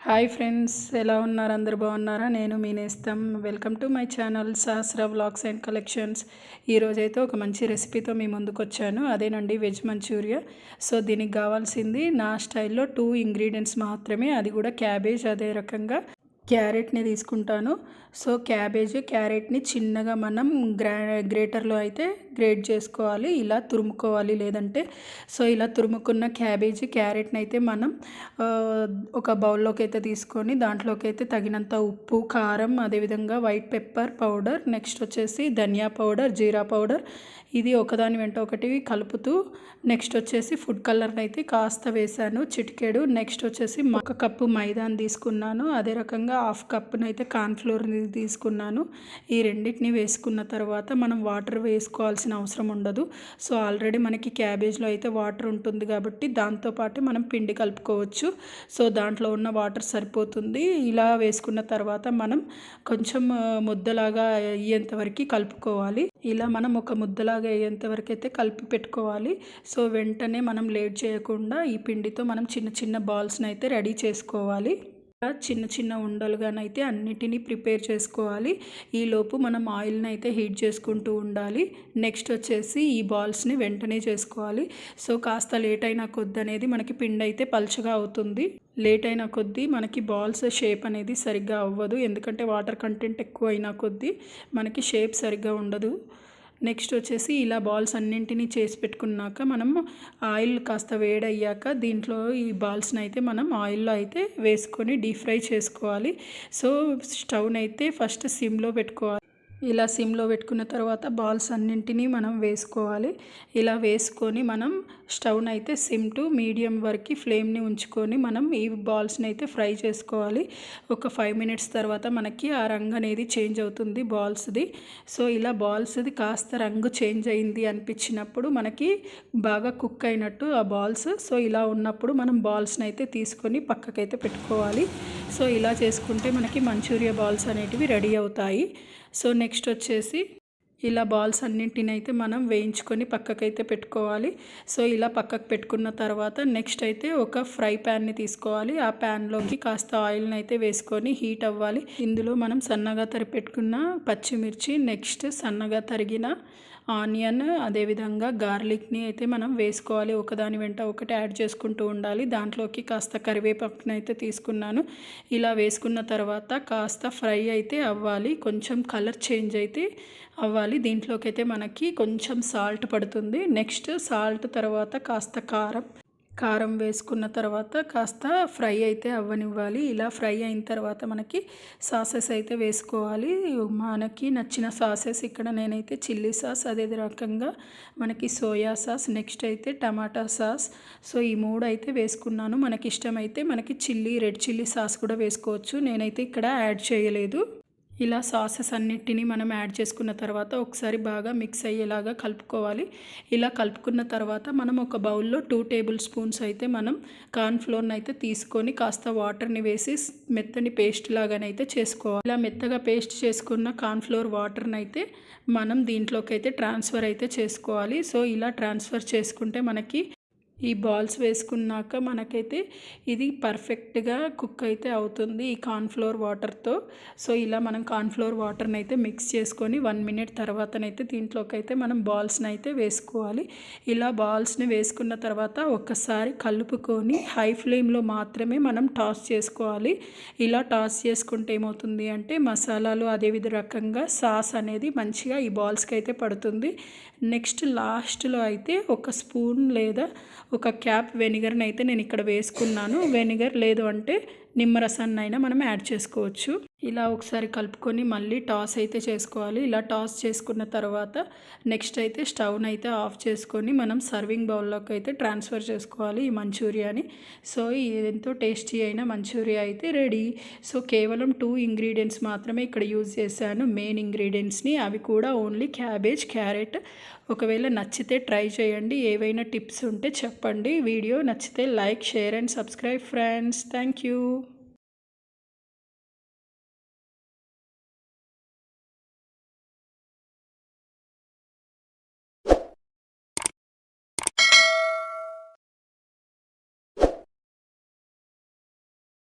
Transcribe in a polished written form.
Hi friends, ఎలా ఉన్నారు? అందరు బాగున్నారా? నేను మీ నేస్తం. Welcome to my channel Sahasra vlogs and collections. ఈరోజైతే ఒక మంచి రెసిపీతో మీ ముందుకు వచ్చాను. అదేనండి వెజ్ మంచూరియా. సో దీనికి కావాల్సింది నా స్టైల్లో 2 ఇంగ్రీడియంట్స్ మాత్రమే, అది కూడా క్యాబేజ్, అదే రకంగా క్యారెట్ని తీసుకుంటాను. సో క్యారెట్ని చిన్నగా మనం గ్రేటర్లో అయితే గ్రేట్ చేసుకోవాలి, ఇలా తురుముకోవాలి. లేదంటే సో ఇలా తురుముకున్న క్యారెట్ని అయితే మనం ఒక బౌల్లోకి అయితే తీసుకొని దాంట్లోకి అయితే తగినంత ఉప్పు, కారం, అదేవిధంగా వైట్ పెప్పర్ పౌడర్, నెక్స్ట్ వచ్చేసి ధనియా పౌడర్, జీరా పౌడర్, ఇది ఒకదాని వెంట ఒకటి కలుపుతూ, నెక్స్ట్ వచ్చేసి ఫుడ్ కలర్ని అయితే కాస్త వేసాను, చిటికెడు. నెక్స్ట్ వచ్చేసి 1 కప్పు మైదాని తీసుకున్నాను, అదే రకంగా 1/2 కప్పును అయితే కార్న్ఫ్లోర్ని తీసుకున్నాను. ఈ రెండింటిని వేసుకున్న తర్వాత మనం వాటర్ వేసుకోవాల్సిన అవసరం ఉండదు. సో ఆల్రెడీ మనకి క్యాబేజ్లో అయితే వాటర్ ఉంటుంది కాబట్టి దాంతోపాటు మనం పిండి కలుపుకోవచ్చు. సో దాంట్లో ఉన్న వాటర్ సరిపోతుంది. ఇలా వేసుకున్న తర్వాత మనం కొంచెం ముద్దలాగా అయ్యేంత వరకు కలుపుకోవాలి. ఇలా మనం ఒక ముద్దలాగా అయ్యేంత వరకు అయితే కలిపి పెట్టుకోవాలి. సో వెంటనే మనం లేట్ చేయకుండా ఈ పిండితో మనం చిన్న చిన్న బాల్స్ని అయితే రెడీ చేసుకోవాలి. చిన్న చిన్న ఉండలుగానైతే అన్నిటినీ ప్రిపేర్ చేసుకోవాలి. ఈలోపు మనం ఆయిల్ని అయితే హీట్ చేసుకుంటూ ఉండాలి. నెక్స్ట్ వచ్చేసి ఈ బాల్స్ని వెంటనే చేసుకోవాలి. సో కాస్త లేట్ అయిన కొద్ది అనేది మనకి పిండి అయితే పల్చగా అవుతుంది. లేట్ అయిన కొద్దీ మనకి బాల్స్ షేప్ అనేది సరిగ్గా అవ్వదు, ఎందుకంటే వాటర్ కంటెంట్ ఎక్కువ అయిన కొద్దీ మనకి షేప్ సరిగ్గా ఉండదు. నెక్స్ట్ వచ్చేసి ఇలా బాల్స్ అన్నింటినీ చేసి పెట్టుకున్నాక మనం ఆయిల్ కాస్త వేడయ్యాక దీంట్లో ఈ బాల్స్ని అయితే మనం ఆయిల్లో అయితే వేసుకొని డీప్ ఫ్రై చేసుకోవాలి. సో స్టవ్ని అయితే ఫస్ట్ సిమ్లో పెట్టుకోవాలి. ఇలా సిమ్లో పెట్టుకున్న తర్వాత బాల్స్ అన్నింటినీ మనం వేసుకోవాలి. ఇలా వేసుకొని మనం స్టవ్ని అయితే సిమ్ టు మీడియం వరకు ఫ్లేమ్ని ఉంచుకొని మనం ఈ బాల్స్ని అయితే ఫ్రై చేసుకోవాలి. ఒక 5 మినిట్స్ తర్వాత మనకి ఆ రంగు అనేది చేంజ్ అవుతుంది బాల్స్ది. సో ఇలా బాల్స్ది కాస్త రంగు చేంజ్ అయింది అనిపించినప్పుడు మనకి బాగా కుక్ అయినట్టు ఆ బాల్స్. సో ఇలా ఉన్నప్పుడు మనం బాల్స్ని అయితే తీసుకొని పక్కకైతే పెట్టుకోవాలి. సో ఇలా చేసుకుంటే మనకి మంచూరియా బాల్స్ అనేటివి రెడీ అవుతాయి. సో నెక్స్ట్ వచ్చేసి ఇలా బాల్స్ అన్నింటిని అయితే మనం వేయించుకొని పక్కకైతే పెట్టుకోవాలి. సో ఇలా పక్కకు పెట్టుకున్న తర్వాత నెక్స్ట్ అయితే ఒక ఫ్రై ప్యాన్ని తీసుకోవాలి. ఆ ప్యాన్లోకి కాస్త ఆయిల్ని అయితే వేసుకొని హీట్ అవ్వాలి. ఇందులో మనం సన్నగా తరిపెట్టుకున్న పచ్చిమిర్చి, నెక్స్ట్ సన్నగా తరిగిన ఆనియన్, అదేవిధంగా గార్లిక్ని అయితే మనం వేసుకోవాలి. ఒకదాని వెంట ఒకటి యాడ్ చేసుకుంటూ ఉండాలి. దాంట్లోకి కాస్త కరివేపాకుని అయితే తీసుకున్నాను. ఇలా వేసుకున్న తర్వాత కాస్త ఫ్రై అయితే అవ్వాలి, కొంచెం కలర్ చేంజ్ అయితే అవ్వాలి. దీంట్లోకి అయితే మనకి కొంచెం సాల్ట్ పడుతుంది. నెక్స్ట్ సాల్ట్ తర్వాత కాస్త కారం వేసుకున్న తర్వాత కాస్త ఫ్రై అయితే అవ్వనివ్వాలి. ఇలా ఫ్రై అయిన తర్వాత మనకి సాసెస్ అయితే వేసుకోవాలి. మనకి నచ్చిన సాసెస్, ఇక్కడ నేనైతే చిల్లీ సాస్, అదే రకంగా మనకి సోయా సాస్, నెక్స్ట్ అయితే టమాటా సాస్. సో ఈ 3 అయితే వేసుకున్నాను. మనకి ఇష్టమైతే మనకి రెడ్ చిల్లీ సాస్ కూడా వేసుకోవచ్చు. నేనైతే ఇక్కడ యాడ్ చేయలేదు. ఇలా సాసెస్ అన్నిటినీ మనం యాడ్ చేసుకున్న తర్వాత ఒకసారి బాగా మిక్స్ అయ్యేలాగా కలుపుకోవాలి. ఇలా కలుపుకున్న తర్వాత మనం ఒక బౌల్లో 2 టేబుల్ స్పూన్స్ అయితే మనం కార్న్ఫ్లోర్ని అయితే తీసుకొని కాస్త వాటర్ని వేసి మెత్తని పేస్ట్ లాగానైతే చేసుకోవాలి. ఇలా మెత్తగా పేస్ట్ చేసుకున్న కార్న్ఫ్లోర్ వాటర్ని అయితే మనం దీంట్లోకి అయితే ట్రాన్స్ఫర్ అయితే చేసుకోవాలి. సో ఇలా ట్రాన్స్ఫర్ చేసుకుంటే మనకి ఈ బాల్స్ వేసుకున్నాక మనకైతే ఇది పర్ఫెక్ట్గా కుక్ అయితే అవుతుంది ఈ కార్న్ఫ్లోర్ వాటర్తో. సో ఇలా మనం కార్న్ఫ్లోర్ వాటర్ని అయితే మిక్స్ చేసుకొని 1 మినిట్ తర్వాతనైతే దీంట్లోకి అయితే మనం బాల్స్ని అయితే వేసుకోవాలి. ఇలా బాల్స్ని వేసుకున్న తర్వాత ఒక్కసారి కలుపుకొని హై ఫ్లేమ్లో మాత్రమే మనం టాస్ చేసుకోవాలి. ఇలా టాస్ చేసుకుంటే ఏమవుతుంది అంటే మసాలాలు, అదేవిధ రకంగా సాస్ అనేది మంచిగా ఈ బాల్స్కి అయితే పడుతుంది. నెక్స్ట్ లాస్ట్లో అయితే ఒక స్పూన్ లేదా ఒక క్యాప్ వెనిగర్ని అయితే నేను ఇక్కడ వేసుకున్నాను. వెనిగర్ లేదు అంటే నిమ్మరసాన్ని అయినా మనం యాడ్ చేసుకోవచ్చు. ఇలా ఒకసారి కలుపుకొని మళ్ళీ టాస్ అయితే చేసుకోవాలి. ఇలా టాస్ చేసుకున్న తర్వాత నెక్స్ట్ అయితే స్టవ్ని అయితే ఆఫ్ చేసుకొని మనం సర్వింగ్ బౌల్లోకి అయితే ట్రాన్స్ఫర్ చేసుకోవాలి ఈ మంచూరియాని. సో ఎంతో టేస్టీ అయిన మంచూరియా అయితే రెడీ. సో కేవలం 2 ఇంగ్రీడియంట్స్ మాత్రమే ఇక్కడ యూజ్ చేశాను, మెయిన్ ఇంగ్రీడియంట్స్ని. అవి కూడా ఓన్లీ క్యాబేజ్, క్యారెట్. ఒకవేళ నచ్చితే ట్రై చేయండి. ఏవైనా టిప్స్ ఉంటే చెప్పండి. వీడియో నచ్చితే like, share and subscribe friends. Thank you.